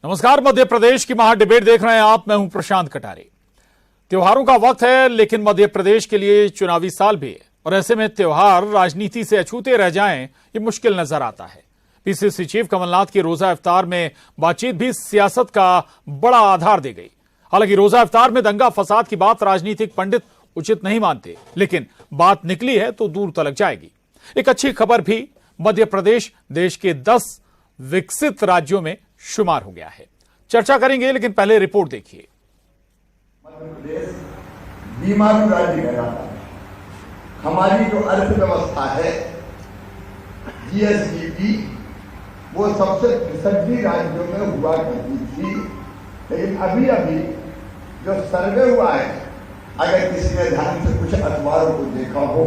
नमस्कार, मध्य प्रदेश की महा डिबेट देख रहे हैं आप। मैं हूं प्रशांत कटारे। त्योहारों का वक्त है, लेकिन मध्य प्रदेश के लिए चुनावी साल भी है और ऐसे में त्योहार राजनीति से अछूते रह जाएं, ये मुश्किल नजर आता है। पीसीसी चीफ कमलनाथ की रोजा इफ्तार में बातचीत भी सियासत का बड़ा आधार दे गई। हालांकि रोजा इफ्तार में दंगा फसाद की बात राजनीतिक पंडित उचित नहीं मानते, लेकिन बात निकली है तो दूर तलक जाएगी। एक अच्छी खबर भी, मध्य प्रदेश देश के 10 विकसित राज्यों में शुमार हो गया है। चर्चा करेंगे, लेकिन पहले रिपोर्ट देखिए। मध्य प्रदेश बीमारू राज्य कहलाता है। हमारी जो अर्थव्यवस्था है जीएसडीपी, वो सबसे पिछड़ी राज्यों में हुआ करती थी, लेकिन अभी अभी जो सर्वे हुआ है, अगर किसी ने ध्यान से कुछ अखबारों को देखा हो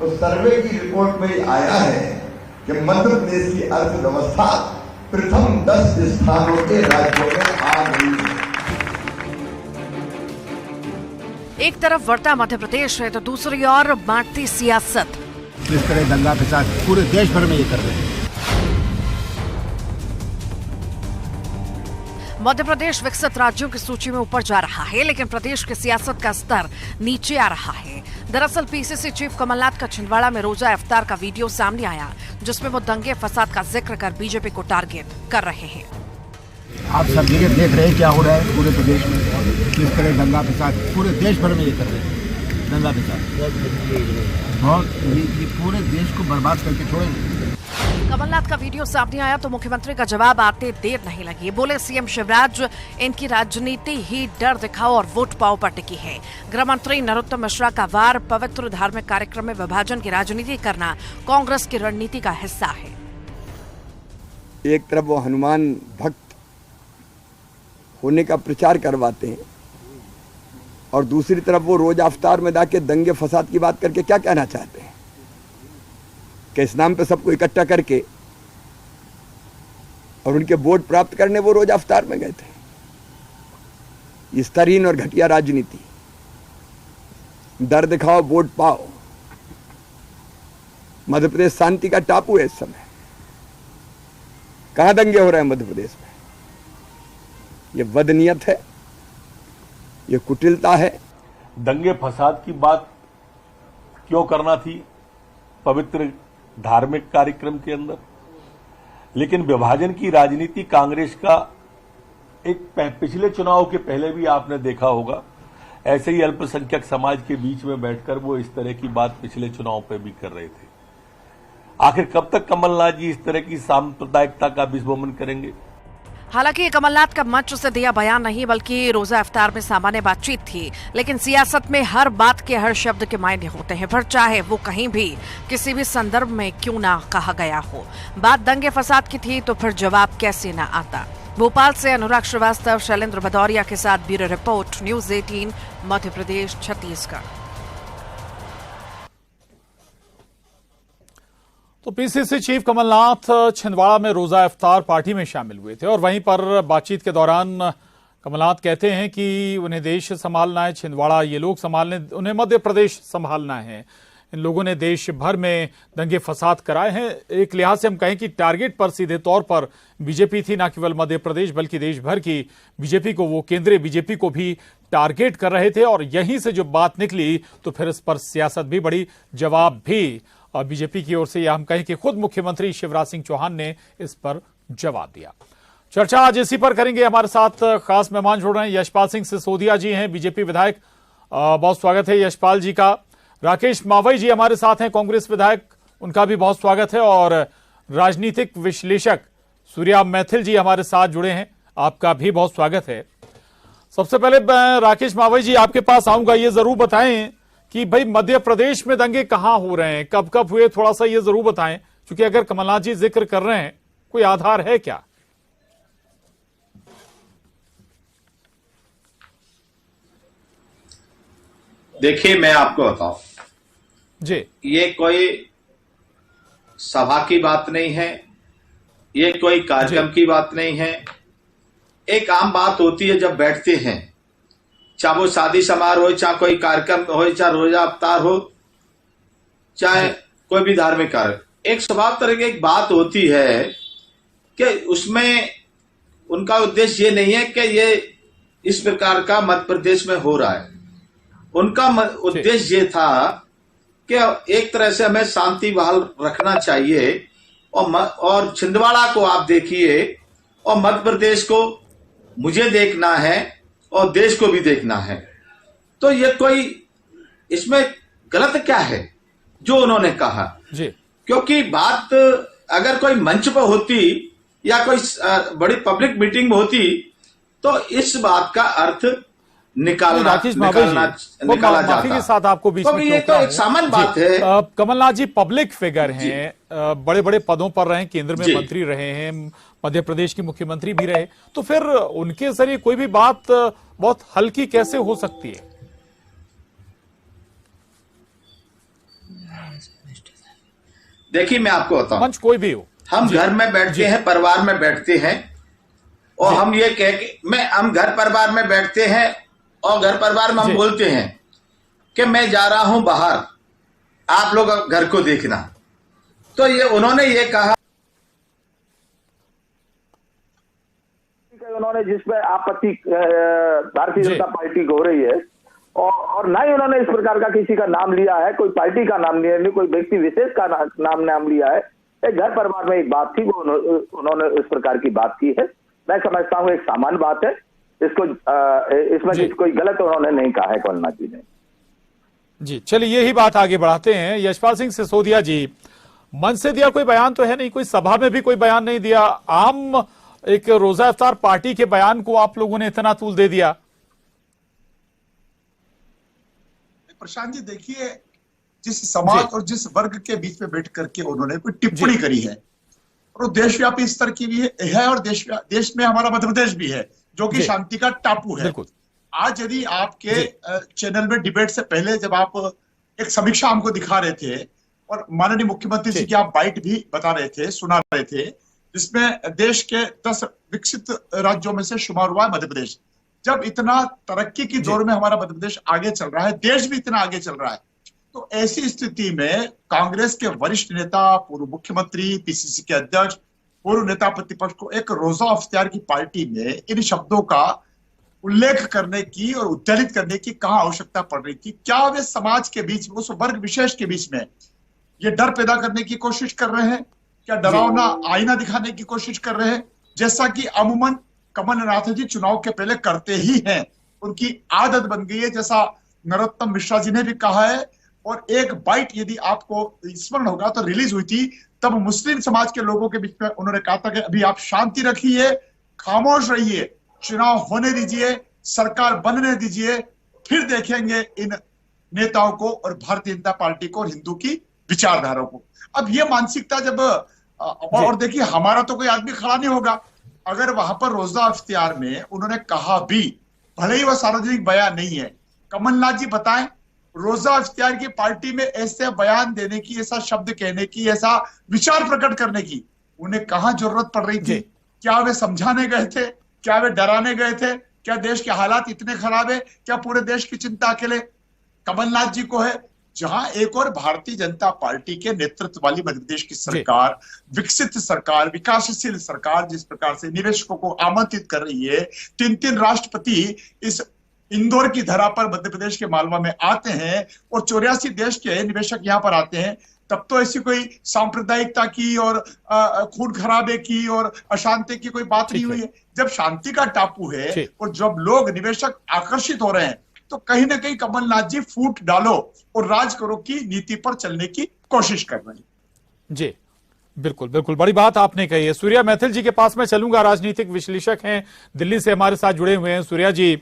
तो सर्वे की रिपोर्ट में आया है कि मध्य प्रदेश की अर्थव्यवस्था प्रथम 10 स्थानों के राज्यों में आ गई है। एक तरफ बढ़ता मध्य प्रदेश है तो दूसरी ओर बांटती सियासत। इस तरह दंगा फसाद पूरे देश भर में ये कर रहे हैं। मध्य प्रदेश विकसित राज्यों की सूची में ऊपर जा रहा है, लेकिन प्रदेश की सियासत का स्तर नीचे आ रहा है। दरअसल पीसीसी चीफ कमलनाथ का छिंदवाड़ा में रोजा इफ्तार का वीडियो सामने आया, जिसमें वो दंगे फसाद का जिक्र कर बीजेपी को टारगेट कर रहे हैं। आप सब जगह देख रहे हैं क्या हो रहा है पूरे प्रदेश में। किस तरह दंगा फसाद पूरे देश भर में ये कर रहे हैं। दंगा फसाद और ये पूरे देश को बर्बाद करके छोड़ेंगे। कमलनाथ का वीडियो सामने आया तो मुख्यमंत्री का जवाब आते देर नहीं लगी। बोले सीएम शिवराज, इनकी राजनीति ही डर दिखाओ और वोट पाओ पर टिकी है। गृह मंत्री नरोत्तम मिश्रा का वार, पवित्र धार्मिक कार्यक्रम में विभाजन की राजनीति करना कांग्रेस की रणनीति का हिस्सा है। एक तरफ वो हनुमान भक्त होने का प्रचार करवाते हैं और दूसरी तरफ वो रोजा इफ्तार में जाके दंगे फसाद की बात करके क्या कहना चाहते हैं कि इस नाम पे सबको इकट्ठा करके और उनके वोट प्राप्त करने वो रोजा इफ्तार में गए थे। ये स्तरहीन और घटिया राजनीति, डर दिखाओ वोट पाओ। मध्य प्रदेश शांति का टापू है इस समय। कहां दंगे हो रहे हैं मध्य प्रदेश में? ये बदनीयत है, ये कुटिलता है। दंगे फसाद की बात क्यों करना थी पवित्र धार्मिक कार्यक्रम के अंदर? लेकिन विभाजन की राजनीति कांग्रेस का एक पिछले चुनाव के पहले भी आपने देखा होगा, ऐसे ही अल्पसंख्यक समाज के बीच में बैठकर वो इस तरह की बात पिछले चुनाव पे भी कर रहे थे। आखिर कब तक कमलनाथ जी इस तरह की सांप्रदायिकता का विस्मरण करेंगे? हालांकि कमलनाथ का मंच से दिया बयान नहीं, बल्कि रोजा इफ्तार में सामान्य बातचीत थी। लेकिन सियासत में हर बात के हर शब्द के मायने होते हैं, फिर चाहे वो कहीं भी किसी भी संदर्भ में क्यों ना कहा गया हो। बात दंगे फसाद की थी तो फिर जवाब कैसे ना आता। भोपाल से अनुराग श्रीवास्तव, शैलेंद्र भदौरिया के साथ bureau report, news 18, Madhya Pradesh, Chhattisgarh. तो पीसीसी चीफ कमलनाथ छिंदवाड़ा में रोजा इफ्तार पार्टी में शामिल हुए थे और वहीं पर बातचीत के दौरान कमलनाथ कहते हैं कि उन्हें देश संभालना है, छिंदवाड़ा ये लोग संभालने, उन्हें मध्य प्रदेश संभालना है। इन लोगों ने देश भर में दंगे फसाद कराए हैं। एक लिहाज से हम कहें कि टारगेट पर सीधे तौर पर बीजेपी थी, न केवल मध्य प्रदेश बल्कि देश भर की बीजेपी को, वो केंद्रीय बीजेपी को भी टारगेट कर रहे थे। और यहीं से जो बात निकली तो फिर इस पर सियासत भी बढ़ी, जवाब भी और बीजेपी की ओर से, या हम कहें कि खुद मुख्यमंत्री शिवराज सिंह चौहान ने इस पर जवाब दिया। चर्चा आज इसी पर करेंगे। हमारे साथ खास मेहमान जुड़ रहे हैं। यशपाल सिंह सिसोदिया जी हैं, बीजेपी विधायक, बहुत स्वागत है यशपाल जी का। राकेश मावई जी हमारे साथ हैं, कांग्रेस विधायक, उनका भी बहुत स्वागत है। और राजनीतिक विश्लेषक सूर्या मैथिल जी हमारे साथ जुड़े हैं, आपका भी बहुत स्वागत है। सबसे पहले राकेश मावई जी आपके पास आऊंगा, ये जरूर बताएं कि भाई मध्य प्रदेश में दंगे कहां हो रहे हैं, कब कब हुए, थोड़ा सा ये जरूर बताएं, क्योंकि अगर कमलनाथ जी जिक्र कर रहे हैं, कोई आधार है क्या? देखिए, मैं आपको बताऊं जी, ये कोई सभा की बात नहीं है, ये कोई कार्यक्रम की बात नहीं है। एक आम बात होती है जब बैठते हैं, चाहे वो शादी समारोह हो, चाहे कोई कार्यक्रम हो, चाहे रोजा इफ्तार हो, चाहे कोई भी धार्मिक कार्य, एक स्वभाव तरह की एक बात होती है कि उसमें उनका उद्देश्य ये नहीं है कि ये इस प्रकार का मध्य प्रदेश में हो रहा है। उनका उद्देश्य ये था कि एक तरह से हमें शांति बहाल रखना चाहिए और छिंदवाड़ा को आप देखिए और मध्य प्रदेश को मुझे देखना है और देश को भी देखना है। तो ये कोई इसमें गलत क्या है जो उन्होंने कहा जी। क्योंकि बात अगर कोई मंच पर होती या कोई बड़ी पब्लिक मीटिंग में होती तो इस बात का अर्थ निकाला माफी के साथ आपको बीच में ये तो एक सामान्य बात है। कमलनाथ जी पब्लिक फिगर हैं, बड़े बड़े पदों पर रहे, केंद्र में मंत्री रहे हैं, मध्य प्रदेश के मुख्यमंत्री भी रहे, तो फिर उनके जरिए कोई भी बात बहुत हल्की कैसे हो सकती है? देखिए मैं आपको बताऊं, मंच कोई भी हो, हम घर में बैठते हैं, परिवार में बैठते हैं और हम ये कह के हम घर परिवार में बैठते हैं और घर परिवार में हम बोलते हैं कि मैं जा रहा हूं बाहर, आप लोग घर को देखना। तो ये उन्होंने ये कहा, उन्होंने जिसमें आपत्ति भारतीय जनता पार्टी को हो रही है और ना ही उन्होंने इस प्रकार का किसी का नाम लिया है, कोई पार्टी का नाम लिया है, कोई व्यक्ति विशेष का नाम लिया है। एक घर परिवार में एक बात थी, वो उन्होंने इस प्रकार की बात की है। मैं समझता हूं एक सामान्य बात है, इसमें कोई गलत उन्होंने नहीं कहा है कमलनाथ जी ने। जी चलिए यही बात आगे बढ़ाते हैं। यशपाल सिंह सिसोदिया जी, मंच से दिया कोई बयान तो है नहीं, कोई सभा में भी कोई बयान नहीं दिया, आम एक रोजा इफ्तार पार्टी के बयान को आप लोगों ने इतना तूल दे दिया। प्रशांत जी देखिए, जिस समाज और जिस वर्ग के बीच में बैठ करके उन्होंने कोई टिप्पणी करी है और देशव्यापी स्तर की भी है और देश में हमारा मध्य प्रदेश भी है जो कि शांति का टापू है। आज यदि आपके चैनल में डिबेट से पहले जब आप एक समीक्षा हमको दिखा रहे थे और माननीय मुख्यमंत्री जी की आप बाइट भी बता रहे थे, सुना रहे थे, जिसमें देश के 10 विकसित राज्यों में से शुमार हुआ है मध्य प्रदेश। जब इतना तरक्की की दौर में हमारा मध्य प्रदेश आगे चल रहा है, देश भी इतना आगे चल रहा है, तो ऐसी स्थिति में कांग्रेस के वरिष्ठ नेता, पूर्व मुख्यमंत्री, पीसीसी के अध्यक्ष, पूर्व नेता प्रतिपक्ष को एक रोजा इफ्तार की पार्टी में इन शब्दों का उल्लेख करने की और उद्दलित करने की कहाँ आवश्यकता पड़ रही थी? क्या वे समाज के बीच में, उस वर्ग विशेष के बीच में ये डर पैदा करने की कोशिश कर रहे हैं? क्या डरावना आईना दिखाने की कोशिश कर रहे हैं, जैसा कि अमूमन कमलनाथ जी चुनाव के पहले करते ही हैं? उनकी आदत बन गई है, जैसा नरोत्तम मिश्रा जी ने भी कहा है। और एक बाइट यदि आपको स्मरण होगा तो रिलीज हुई थी, तब मुस्लिम समाज के लोगों के बीच में उन्होंने कहा था कि अभी आप शांति रखिए, खामोश रहिए, चुनाव होने दीजिए, सरकार बनने दीजिए, फिर देखेंगे इन नेताओं को और भारतीय जनता पार्टी को और हिंदू की विचारधारा को। अब ये मानसिकता जब और देखिए, हमारा तो कोई आदमी खड़ा नहीं होगा अगर वहां पर रोजा इफ्तियार में उन्होंने कहा भी, भले ही वह सार्वजनिक बयान नहीं है। कमलनाथ जी बताएं, रोजा इफ्तियार की पार्टी में ऐसे बयान देने की, ऐसा शब्द कहने की, ऐसा विचार प्रकट करने की उन्हें कहां जरूरत पड़ रही थी? क्या वे समझाने गए थे? क्या वे डराने गए थे? क्या देश के हालात इतने खराब है? क्या पूरे देश की चिंता अकेले कमलनाथ जी को है? जहां एक और भारतीय जनता पार्टी के नेतृत्व वाली मध्य प्रदेश की सरकार, विकसित सरकार, विकासशील सरकार, जिस प्रकार से निवेशकों को आमंत्रित कर रही है, 3 राष्ट्रपति इस इंदौर की धरा पर मध्य प्रदेश के मालवा में आते हैं और 84 देश के निवेशक यहाँ पर आते हैं, तब तो ऐसी कोई सांप्रदायिकता की और खून खराबे की और अशांति की कोई बात नहीं हुई है। जब शांति का टापू है और जब लोग, निवेशक आकर्षित हो रहे हैं, तो कहीं ना कहीं कमलनाथ जी फूट डालो और राज करो की नीति पर चलने की कोशिश कर रहे हैं। जी बिल्कुल बिल्कुल, बड़ी बात आपने कही है। सूर्या मैथिल जी के पास मैं चलूंगा, राजनीतिक विश्लेषक हैं, दिल्ली से हमारे साथ जुड़े हुए हैं। सूर्या जी,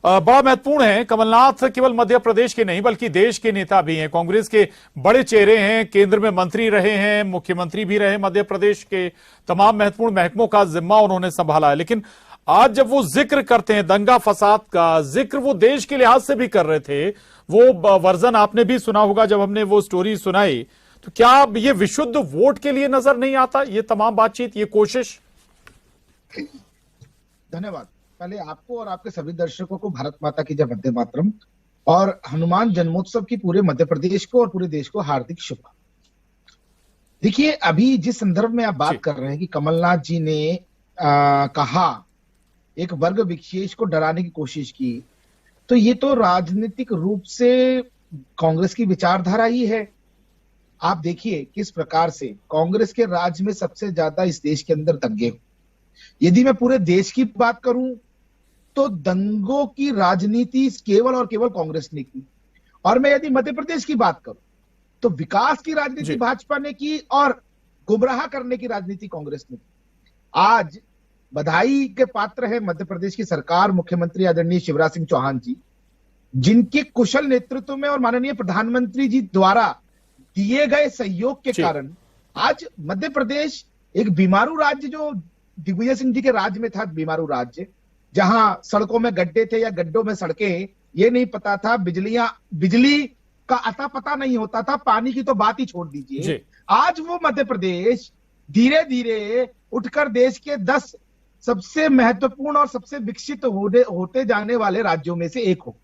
बड़ा महत्वपूर्ण है, कमलनाथ केवल मध्य प्रदेश के नहीं बल्कि देश के नेता भी हैं, कांग्रेस के बड़े चेहरे हैं, केंद्र में मंत्री रहे हैं, मुख्यमंत्री भी रहे, मध्य प्रदेश के तमाम महत्वपूर्ण महकमों का जिम्मा उन्होंने संभाला है। लेकिन आज जब वो जिक्र करते हैं दंगा फसाद का जिक्र, वो देश के लिहाज से भी कर रहे थे, वो वर्जन आपने भी सुना होगा जब हमने वो स्टोरी सुनाई, तो क्या ये विशुद्ध वोट के लिए नजर नहीं आता ये तमाम बातचीत, ये कोशिश? धन्यवाद। पहले आपको और आपके सभी दर्शकों को भारत माता की जय, वंदे मातरम, और हनुमान जन्मोत्सव की पूरे मध्य प्रदेश को और पूरे देश को हार्दिक शुभकामनाएं। देखिए, अभी जिस संदर्भ में आप बात कर रहे हैं कि कमलनाथ जी ने कहा एक वर्ग विशेष को डराने की कोशिश की, तो ये तो राजनीतिक रूप से कांग्रेस की विचारधारा ही है। आप देखिए किस प्रकार से कांग्रेस के राज में सबसे ज्यादा इस देश के अंदर दंगे हुए। यदि मैं पूरे देश की बात करूं तो दंगों की राजनीति केवल और केवल कांग्रेस ने की, और मैं यदि मध्य प्रदेश की बात करूं तो विकास की राजनीति भाजपा ने की और गुमराह करने की राजनीति कांग्रेस ने की। आज बधाई के पात्र है मध्य प्रदेश की सरकार, मुख्यमंत्री आदरणीय शिवराज सिंह चौहान जी, जिनके कुशल नेतृत्व में और माननीय प्रधानमंत्री जी द्वारा दिए गए सहयोग के कारण आज मध्य प्रदेश एक बीमारू राज्य, जो दिग्विजय सिंह जी के राज्य में था, बीमारू राज्य, जहां सड़कों में गड्ढे थे या गड्ढों में सड़कें, ये नहीं पता था, बिजली का अता पता नहीं होता था, पानी की तो बात ही छोड़ दीजिए। आज वो मध्य प्रदेश धीरे धीरे उठकर देश के 10 सबसे महत्वपूर्ण और सबसे विकसित होते जाने वाले राज्यों में से एक हो।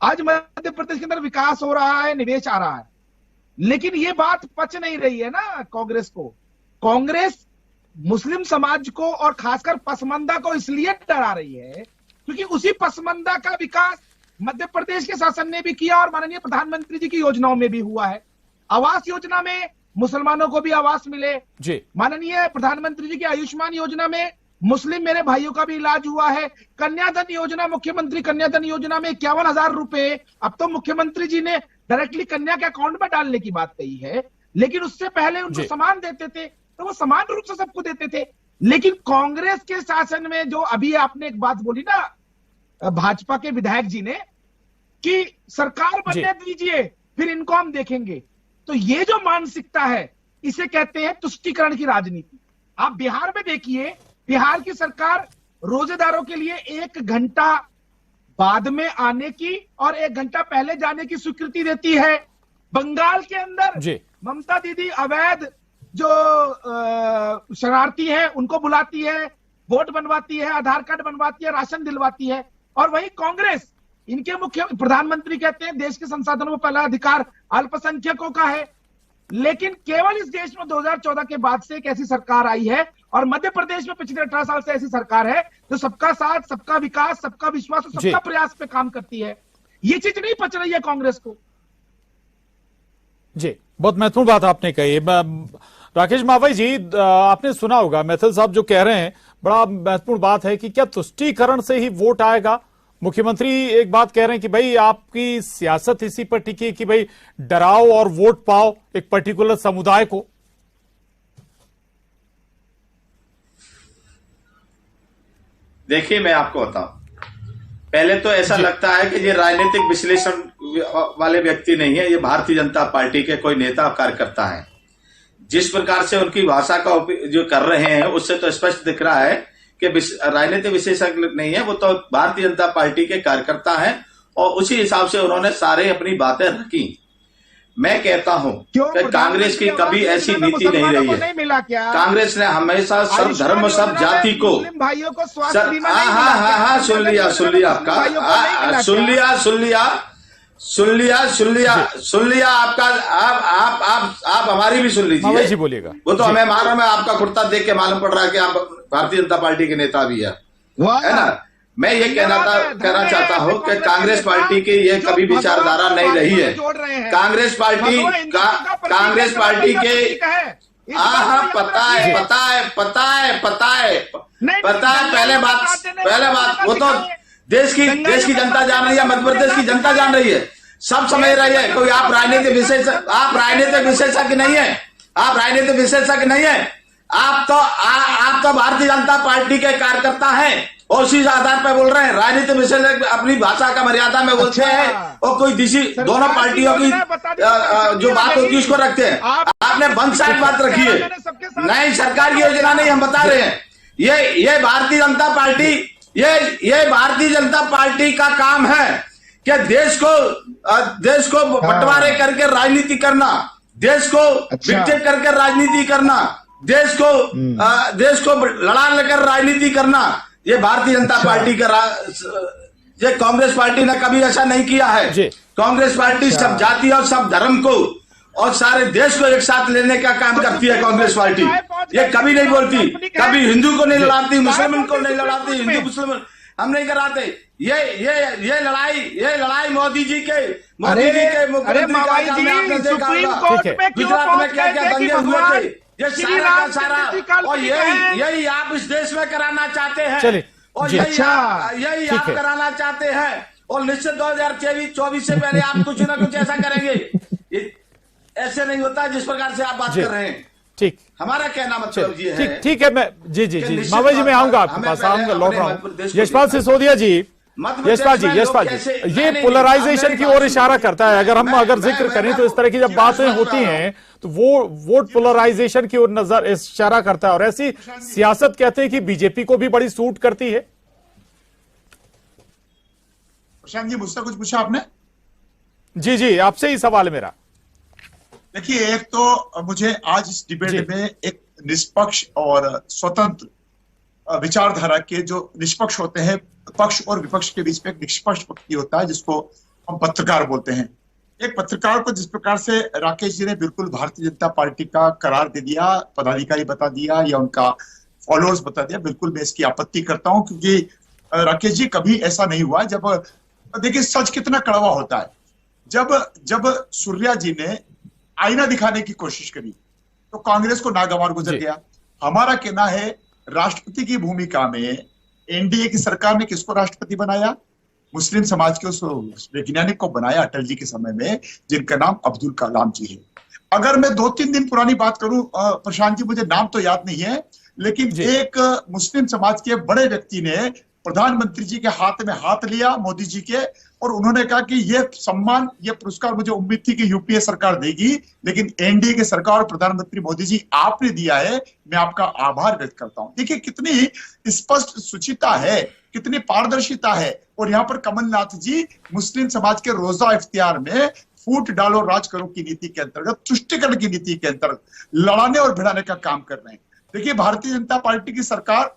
आज मध्य प्रदेश के अंदर विकास हो रहा है, निवेश आ रहा है, लेकिन ये बात पच नहीं रही है ना कांग्रेस को। कांग्रेस मुस्लिम समाज को और खासकर पसमंदा को इसलिए डरा रही है क्योंकि उसी पसमंदा का विकास मध्य प्रदेश के शासन ने भी किया और माननीय प्रधानमंत्री जी की योजनाओं में भी हुआ है। आवास योजना में मुसलमानों को भी आवास मिले, माननीय प्रधानमंत्री जी की आयुष्मान योजना में मुस्लिम मेरे भाइयों का भी इलाज हुआ है। कन्याधन योजना, मुख्यमंत्री कन्याधन योजना में 51,000 रुपए अब तो मुख्यमंत्री जी ने डायरेक्टली कन्या के अकाउंट में डालने की बात कही है, लेकिन उससे पहले उनको सामान देते थे तो वो समान रूप से सबको देते थे। लेकिन कांग्रेस के शासन में जो अभी आपने एक बात बोली ना भाजपा के विधायक जी ने कि सरकार बनने दीजिए फिर इनको हम देखेंगे, तो ये जो मानसिकता है इसे कहते हैं तुष्टीकरण की राजनीति। आप बिहार में देखिए, बिहार की सरकार रोजेदारों के लिए 1 घंटा बाद में आने की और 1 घंटा पहले जाने की स्वीकृति देती है। बंगाल के अंदर ममता दीदी अवैध जो शरारती है उनको बुलाती है, वोट बनवाती है, आधार कार्ड बनवाती है, राशन दिलवाती है। और वही कांग्रेस, इनके मुख्य प्रधानमंत्री कहते हैं देश के संसाधनों में पहला अधिकार अल्पसंख्यकों का है, लेकिन केवल इस देश में 2014 के बाद से एक ऐसी सरकार आई है और मध्य प्रदेश में पिछले 18 साल से ऐसी सरकार है जो सबका साथ, सबका विकास, सबका विश्वास और सबका प्रयास पे काम करती है। ये चीज नहीं पच रही है कांग्रेस को। जी, बहुत महत्वपूर्ण बात आपने कही। राकेश मावई जी, आपने सुना होगा मैथिल साहब जो कह रहे हैं, बड़ा महत्वपूर्ण बात है कि क्या तुष्टीकरण से ही वोट आएगा। मुख्यमंत्री एक बात कह रहे हैं कि भाई आपकी सियासत इसी पर टिकी है कि भाई डराओ और वोट पाओ एक पर्टिकुलर समुदाय को। देखिए, मैं आपको बताऊं, पहले तो ऐसा लगता है कि ये राजनीतिक विश्लेषण वाले व्यक्ति नहीं है, ये भारतीय जनता पार्टी के कोई नेता कार्यकर्ता हैं। जिस प्रकार से उनकी भाषा का जो कर रहे हैं उससे तो स्पष्ट दिख रहा है कि राजनीतिक विशेषज्ञ नहीं है, वो तो भारतीय जनता पार्टी के कार्यकर्ता हैं और उसी हिसाब से उन्होंने सारे अपनी बातें रखी। मैं कहता हूं कि कांग्रेस की कभी ऐसी नीति नहीं रही है। कांग्रेस ने हमेशा सब धर्म, सब जाति को सुन लिया आपका। आप हमारी भी सुन लीजिए जी, बोलिएगा। वो तो हमें मालूम है, आपका कुर्ता देख के मालूम पड़ रहा है कि आप भारतीय जनता पार्टी के नेता भी है ना। मैं ये कहना चाहता हूँ कि कांग्रेस पार्टी की ये कभी विचारधारा नहीं रही है। कांग्रेस पार्टी के पता है पहले बात वो तो देश की जनता जान रही है, मध्य प्रदेश की जनता जान रही है, सब समझ रही है। कोई आप राजनीतिक विशेषज्ञ नहीं है, आप तो भारतीय जनता पार्टी के कार्यकर्ता हैं और उसी आधार पर बोल रहे हैं। राजनीतिक विशेषज्ञ अपनी भाषा का मर्यादा में बोलते हैं और कोई दोनों पार्टियों की जो बात होती है उसको रखते हैं। आपने वन साइड बात रखी है, नई सरकार की योजना नहीं, हम बता रहे हैं। ये भारतीय जनता पार्टी का काम है कि देश को बंटवारे करके राजनीति करना, देश को विकसित करके राजनीति करना, देश को लड़ा लेकर राजनीति करना। ये भारतीय जनता पार्टी का ये कांग्रेस पार्टी ने कभी ऐसा नहीं किया है। कांग्रेस पार्टी सब जाति और सब धर्म को और सारे देश को एक साथ लेने का काम करती है कांग्रेस पार्टी। ये कभी नहीं बोलती, कभी हिंदू को नहीं लड़ाती, मुसलमान को नहीं लड़ाती, हिंदू मुसलमान हम नहीं कराते। ये लड़ाई मोदी जी के मुख्यमंत्री सुप्रीम कोर्ट में गुजरात में क्या क्या दंगे हुए थे, ये सारा का सारा, और यही आप इस देश में कराना चाहते हैं, और यही आप कराना चाहते हैं। और निश्चित 2024 से पहले आप कुछ ना कुछ ऐसा करेंगे। ऐसे नहीं होता जिस प्रकार से आप बात कर रहे हैं। ठीक, हमारा कहना मतलब ये है। ठीक है, मैं जी मावई जी मैं आऊंगा आपके पास, आऊंगा, लौट रहा हूँ। यशपाल सिसोदिया जी, यशपाल जी, ये पोलराइजेशन की ओर इशारा करता है। अगर जिक्र करें तो इस तरह की जब बातें होती हैं तो वो वोट पोलराइजेशन की ओर नजर इशारा करता है, और ऐसी सियासत कहते हैं कि बीजेपी को भी बड़ी सूट करती है। प्रशांत जी, मुझसे कुछ पूछा आपने? जी, आपसे ही सवाल है मेरा। देखिए, एक तो मुझे आज इस डिबेट में एक निष्पक्ष और स्वतंत्र विचारधारा के जो निष्पक्ष होते हैं, पक्ष और विपक्ष के बीच में एक निष्पक्ष व्यक्ति होता है जिसको हम पत्रकार बोलते हैं। एक पत्रकार को जिस प्रकार से राकेश जी ने बिल्कुल भारतीय जनता पार्टी का करार दे दिया, पदाधिकारी बता दिया या उनका फॉलोअर्स बता दिया, बिल्कुल मैं इसकी आपत्ति करता हूं, क्योंकि राकेश जी कभी ऐसा नहीं हुआ। जब देखिए सच कितना कड़वा होता है, जब सूर्या जी ने आईना दिखाने की कोशिश करी तो कांग्रेस को नागवार गुजर गया। हमारा कहना है राष्ट्रपति की भूमिका में एनडीए की सरकार ने किसको राष्ट्रपति बनाया? मुस्लिम समाज के उस वैज्ञानिक को बनाया अटल जी के समय में, जिनका नाम अब्दुल कलाम जी है। अगर मैं 2-3 दिन पुरानी बात करूं प्रशांत जी, मुझे नाम तो याद नहीं है, लेकिन एक मुस्लिम समाज के बड़े व्यक्ति ने प्रधानमंत्री जी के हाथ में हाथ लिया, मोदी जी के, और उन्होंने कहा कि ये सम्मान, ये पुरस्कार मुझे उम्मीद थी कि यूपीए सरकार देगी, लेकिन एनडीए की सरकार और प्रधानमंत्री मोदी जी आपने दिया है, मैं आपका आभार व्यक्त करता हूं। देखिए कितनी स्पष्ट सुचिता है, कितनी पारदर्शिता है। और यहाँ पर कमलनाथ जी मुस्लिम समाज के रोजा इफ्तियार में फूट डालो राज करो की नीति के अंतर्गत, तुष्टिकरण की नीति के अंतर्गत लड़ाने और भिड़ाने का काम कर रहे हैं। देखिए भारतीय जनता पार्टी की सरकार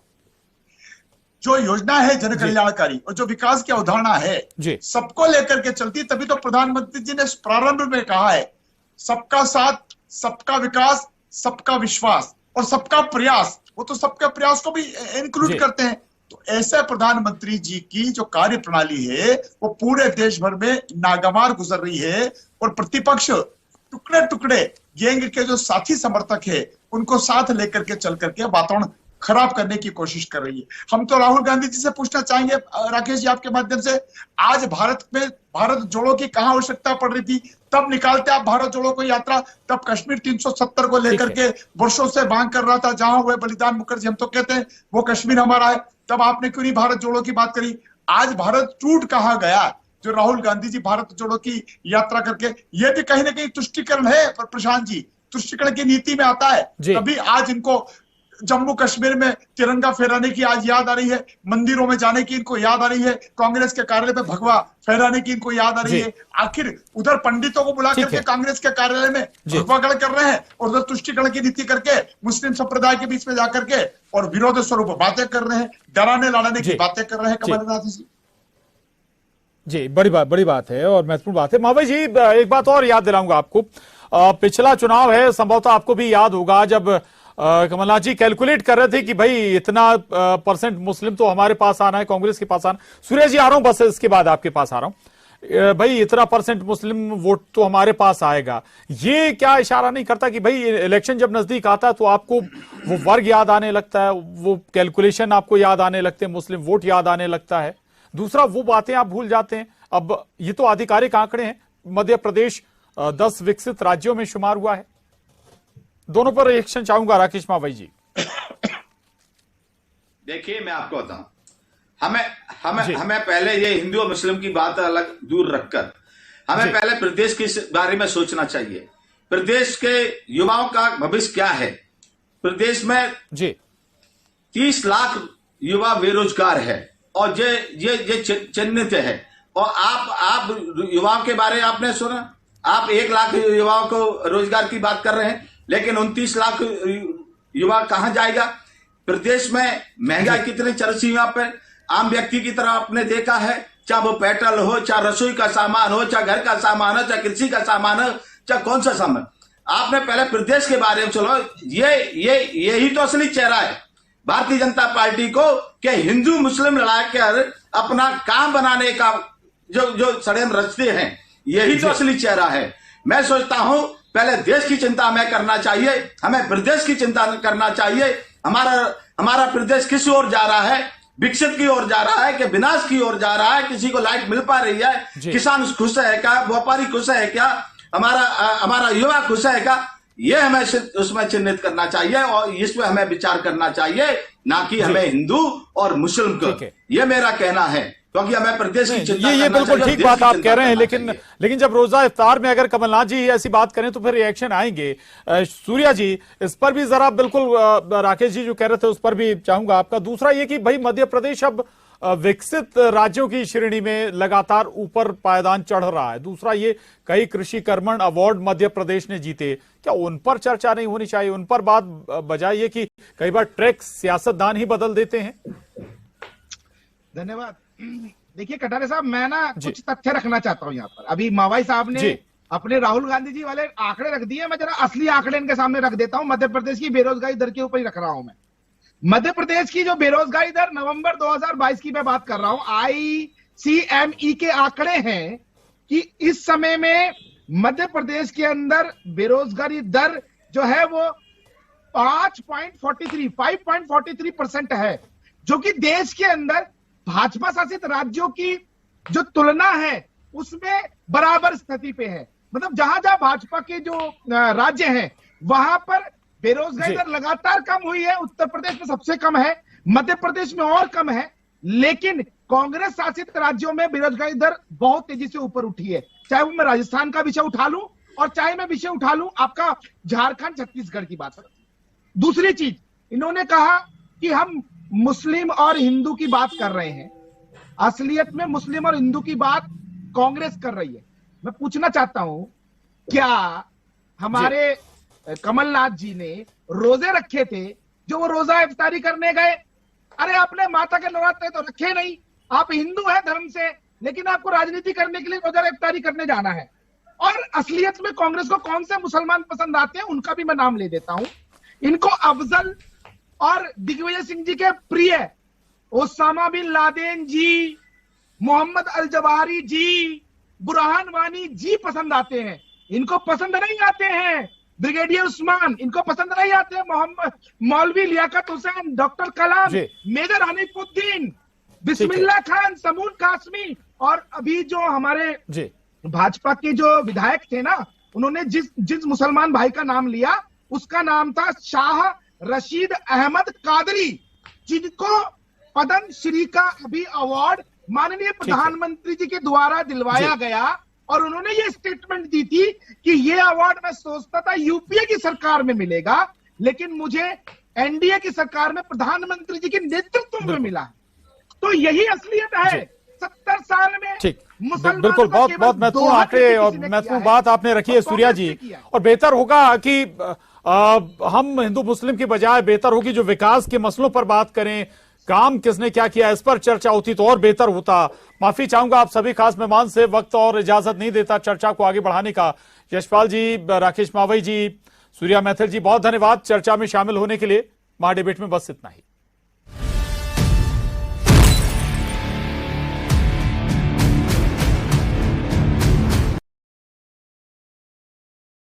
जो योजना है जन कल्याणकारी और जो विकास की अवधारणा है सबको लेकर के चलती, तभी तो प्रधानमंत्री जी ने प्रारंभ में कहा है सबका साथ, सबका विकास, सबका विश्वास और सबका प्रयास। वो तो सबका प्रयास को भी इंक्लूड करते हैं। तो ऐसे प्रधानमंत्री जी की जो कार्य प्रणाली है वो पूरे देश भर में नागवार गुजर रही है, और प्रतिपक्ष टुकड़े टुकड़े गैंग के जो साथी समर्थक है उनको साथ लेकर के चल करके वातावरण खराब करने की कोशिश कर रही है। हम तो राहुल गांधी जी से पूछना चाहेंगे राकेश जी आपके माध्यम से, आज भारत में भारत जोड़ो की कहां आवश्यकता पड़ रही थी? तब निकालते आप भारत जोड़ो को यात्रा, तब कश्मीर 370 को लेकर के वर्षों से मांग कर रहा था, जहां हुए बलिदान मुखर्जी, हम तो कहते हैं वो कश्मीर हमारा है, तब आपने क्यों नहीं भारत जोड़ो की बात करी? आज भारत टूट कहां गया जो राहुल गांधी जी भारत जोड़ो की यात्रा करके? ये भी कहीं ना कहीं तुष्टिकरण है प्रशांत जी, तुष्टिकरण की नीति में आता है। तभी आज इनको जम्मू कश्मीर में तिरंगा फहराने की आज याद आ रही है, मंदिरों में जाने की इनको याद आ रही है, कांग्रेस के कार्यालय पे भगवा फहराने की इनको याद आ रही है। आखिर उधर पंडितों को बुला करके कांग्रेस के कार्यालय में भगवागढ़ कर रहे हैं और उधर तुष्टिकरण की नीति करके मुस्लिम संप्रदाय के बीच में जाकर के और विरोध स्वरूप बातें कर रहे हैं, डराने लड़ाने की बातें कर रहे हैं कमलनाथ जी। जी, बड़ी बात है और महत्वपूर्ण बात है। मावई जी, एक बात और याद दिलाऊंगा आपको, पिछला चुनाव है, संभवतः आपको भी याद होगा, जब कमलनाथ जी कैलकुलेट कर रहे थे कि भाई इतना % मुस्लिम तो हमारे पास आना है, कांग्रेस के पास आना। सूर्य जी आ रहा हूं, बस इसके बाद आपके पास आ रहा हूं। भाई इतना % मुस्लिम वोट तो हमारे पास आएगा, ये क्या इशारा नहीं करता कि भाई इलेक्शन जब नजदीक आता है तो आपको वो वर्ग याद आने लगता है, वो कैलकुलेशन आपको याद आने लगते हैं, मुस्लिम वोट याद आने लगता है। दूसरा, वो बातें आप भूल जाते हैं। अब ये तो आधिकारिक आंकड़े हैं, मध्य प्रदेश 10 विकसित राज्यों में शुमार हुआ है। दोनों पर रिएक्शन चाहूंगा राकेश मावई जी। देखिए मैं आपको बताऊं, हमें पहले ये हिंदू और मुस्लिम की बात अलग दूर रखकर हमें पहले प्रदेश के बारे में सोचना चाहिए। प्रदेश के युवाओं का भविष्य क्या है? प्रदेश में 30 लाख युवा बेरोजगार है और ये चिन्हित है। और आप युवाओं के बारे में आपने सुना, आप 1 लाख युवाओं को रोजगार की बात कर रहे हैं, लेकिन 29 लाख युवा कहां जाएगा? प्रदेश में महंगाई कितनी चल रही है, यहाँ पे आम व्यक्ति की तरह आपने देखा है, चाहे वो पेट्रोल हो, चाहे रसोई का सामान हो, चाहे घर का सामान हो, चाहे कृषि का सामान हो, चाहे कौन सा समय, आपने पहले प्रदेश के बारे में चलो। यही तो असली चेहरा है भारतीय जनता पार्टी को, कि हिंदू मुस्लिम लड़ाकर अपना काम बनाने का जो षड्यंत्र रचते हैं, यही तो असली चेहरा है। मैं सोचता हूं पहले देश की चिंता हमें करना चाहिए, हमें प्रदेश की चिंता करना चाहिए। हमारा प्रदेश किस ओर जा रहा है? विकसित की ओर जा रहा है कि विनाश की ओर जा रहा है? किसी को लाइट मिल पा रही है? किसान खुश है क्या? व्यापारी खुश है क्या? हमारा युवा खुश है क्या? ये हमें उसमें चिन्हित करना चाहिए और इसमें हमें विचार करना चाहिए, ना कि हमें हिंदू और मुस्लिम को। ये मेरा कहना है, क्योंकि हमें प्रदेश की चिंता ये बिल्कुल ठीक बात आप कह रहे हैं, लेकिन जब रोजा इफ्तार में अगर कमलनाथ जी ऐसी बात करें तो फिर रिएक्शन आएंगे। सूर्या जी, इस पर भी जरा बिल्कुल राकेश जी जो कह रहे थे उस पर भी चाहूंगा आपका। दूसरा ये कि भाई मध्य प्रदेश अब विकसित राज्यों की श्रेणी में लगातार ऊपर पायदान चढ़ रहा है। दूसरा ये कई कृषि कर्मण अवार्ड मध्य प्रदेश ने जीते, क्या उन पर चर्चा नहीं होनी चाहिए? उन पर बात बजाय ये कि कई बार ट्रैक सियासतदान ही बदल देते हैं। धन्यवाद। देखिए कटारे साहब, मैं ना कुछ तथ्य रखना चाहता हूं यहाँ पर। अभी मावाई साहब ने अपने राहुल गांधी जी वाले आंकड़े रख दिए, मैं जरा असली आंकड़े इनके सामने रख देता हूं। मध्य प्रदेश की बेरोजगारी दर के ऊपर ही रख रहा हूं मैं। मध्य प्रदेश की जो बेरोजगारी दर नवंबर 2022 की मैं बात कर रहा हूं, ICME के आंकड़े हैं कि इस समय में मध्य प्रदेश के अंदर बेरोजगारी दर जो है वो 5.43% है, जो कि देश के अंदर भाजपा शासित राज्यों की जो तुलना है उसमें बराबर स्थिति पे है। मतलब जहां जहां भाजपा के जो राज्य हैं वहां पर बेरोजगारी दर लगातार कम हुई है। उत्तर प्रदेश में सबसे कम है, मध्य प्रदेश में और कम है, लेकिन कांग्रेस शासित राज्यों में बेरोजगारी दर बहुत तेजी से ऊपर उठी है। चाहे वो मैं राजस्थान का विषय उठा लूं और चाहे मैं विषय उठा लूं आपका झारखंड छत्तीसगढ़ की बात। दूसरी चीज, इन्होंने कहा कि हम मुस्लिम और हिंदू की बात कर रहे हैं। असलियत में मुस्लिम और हिंदू की बात कांग्रेस कर रही है। मैं पूछना चाहता हूं, क्या हमारे कमलनाथ जी ने रोजे रखे थे जो वो रोजा इफ्तारी करने गए? अरे आपने माता के नवरात्रे तो रखे नहीं, आप हिंदू हैं धर्म से, लेकिन आपको राजनीति करने के लिए रोजा इफ्तारी करने जाना है। और असलियत में कांग्रेस को कौन से मुसलमान पसंद आते हैं उनका भी मैं नाम ले देता हूं। इनको अफजल और दिग्विजय सिंह जी के प्रिय ओसामा बिन लादेन जी, मोहम्मद अल जवाहिरी जी, बुरहान वानी जी पसंद आते हैं। इनको पसंद नहीं आते हैं ब्रिगेडियर उस्मान, इनको पसंद नहीं आते मोहम्मद मौलवी लियाकत हुसैन, डॉक्टर कलाम, मेजर हनीफुद्दीन, बिस्मिल्लाह खान, समून कासमी, और अभी जो हमारे भाजपा के जो विधायक थे ना, उन्होंने जिस मुसलमान भाई का नाम लिया उसका नाम था शाह रशीद अहमद कादरी, जिनको पद्म श्री का अभी अवार्ड माननीय प्रधानमंत्री जी के द्वारा दिलवाया गया। और उन्होंने ये स्टेटमेंट दी थी कि ये अवार्ड मैं सोचता था यूपीए की सरकार में मिलेगा, लेकिन मुझे एनडीए की सरकार में प्रधानमंत्री जी के नेतृत्व में मिला। तो यही असलियत है। 70 साल में बिल्कुल बहुत महत्वपूर्ण आंकड़े और महत्वपूर्ण बात आपने रखी है सूर्या जी। और बेहतर होगा कि हम हिंदू मुस्लिम की बजाय बेहतर होगी जो विकास के मसलों पर बात करें, काम किसने क्या किया इस पर चर्चा होती तो और बेहतर होता। माफी चाहूंगा आप सभी खास मेहमान से, वक्त और इजाजत नहीं देता चर्चा को आगे बढ़ाने का। यशपाल जी, राकेश मावई जी, सूर्या मैथिल जी, बहुत धन्यवाद चर्चा में शामिल होने के लिए। महाडिबेट में बस इतना ही।